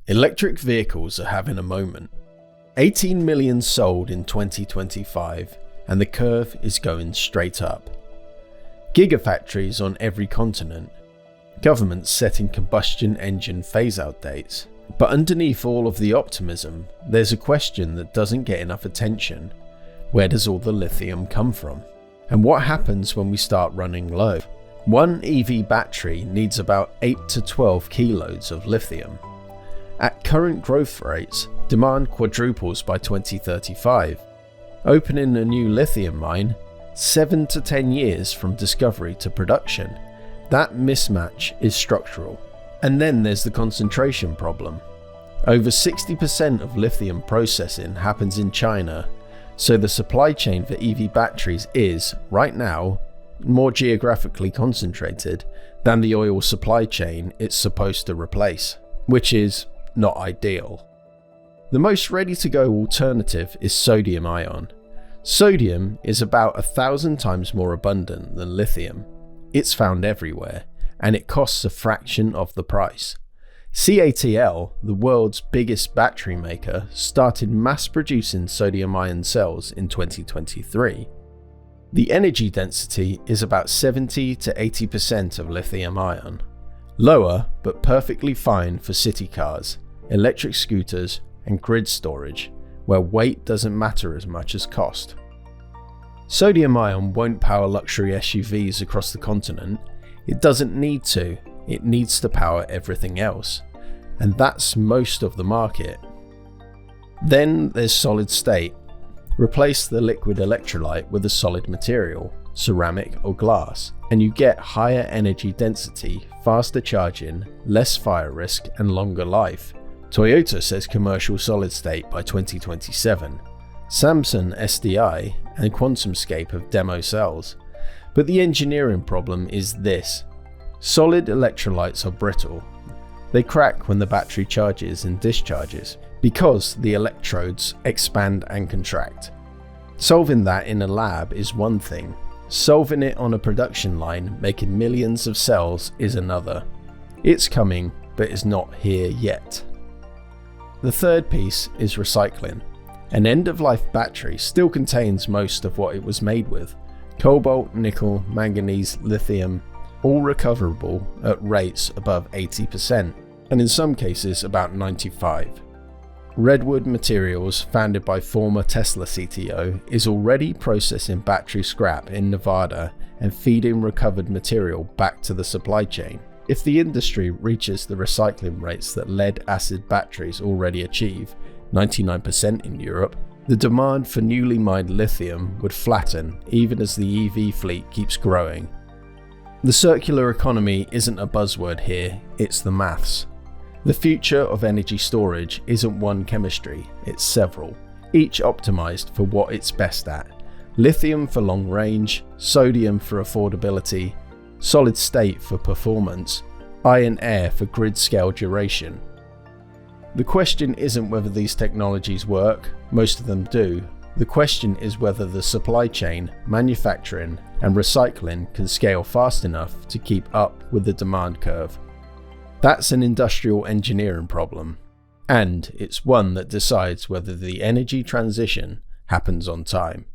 Electric vehicles are having a moment. 18 million sold in 2025, and the curve is going straight up. Gigafactories on every continent. Governments setting combustion engine phase-out dates. But underneath all of the optimism, there's a question that doesn't get enough attention. Where does all the lithium come from? And what happens when we start running low? One EV battery needs about 8 to 12 kilos of lithium. At current growth rates, demand quadruples by 2035. Opening a new lithium mine, 7 to 10 years from discovery to production. That mismatch is structural. And then there's the concentration problem. Over 60% of lithium processing happens in China, so the supply chain for EV batteries is, right now, more geographically concentrated than the oil supply chain it's supposed to replace, which is not ideal. The most ready-to-go alternative is sodium ion. Sodium is about 1,000 times more abundant than lithium. It's found everywhere, and it costs a fraction of the price. CATL, the world's biggest battery maker, started mass-producing sodium-ion cells in 2023. The energy density is about 70 to 80% of lithium-ion. Lower, but perfectly fine for city cars, electric scooters, and grid storage, where weight doesn't matter as much as cost. Sodium-ion won't power luxury SUVs across the continent. It doesn't need to. It needs to power everything else. And that's most of the market. Then there's solid state. Replace the liquid electrolyte with a solid material, ceramic or glass, and you get higher energy density, faster charging, less fire risk, and longer life. Toyota says commercial solid state by 2027. Samsung SDI and QuantumScape have demo cells. But the engineering problem is this. Solid electrolytes are brittle. They crack when the battery charges and discharges, because the electrodes expand and contract. Solving that in a lab is one thing. Solving it on a production line, making millions of cells, is another. It's coming, but it's not here yet. The third piece is recycling. An end-of-life battery still contains most of what it was made with. Cobalt, nickel, manganese, lithium, all recoverable at rates above 80%, and in some cases about 95%. Redwood Materials, founded by former Tesla CTO, is already processing battery scrap in Nevada and feeding recovered material back to the supply chain. If the industry reaches the recycling rates that lead-acid batteries already achieve, 99% in Europe, the demand for newly mined lithium would flatten even as the EV fleet keeps growing. The circular economy isn't a buzzword here, it's the maths. The future of energy storage isn't one chemistry, it's several, each optimized for what it's best at. Lithium for long range, sodium for affordability, solid state for performance, iron-air for grid-scale duration. The question isn't whether these technologies work, most of them do. The question is whether the supply chain, manufacturing, and recycling can scale fast enough to keep up with the demand curve. That's an industrial engineering problem, and it's one that decides whether the energy transition happens on time.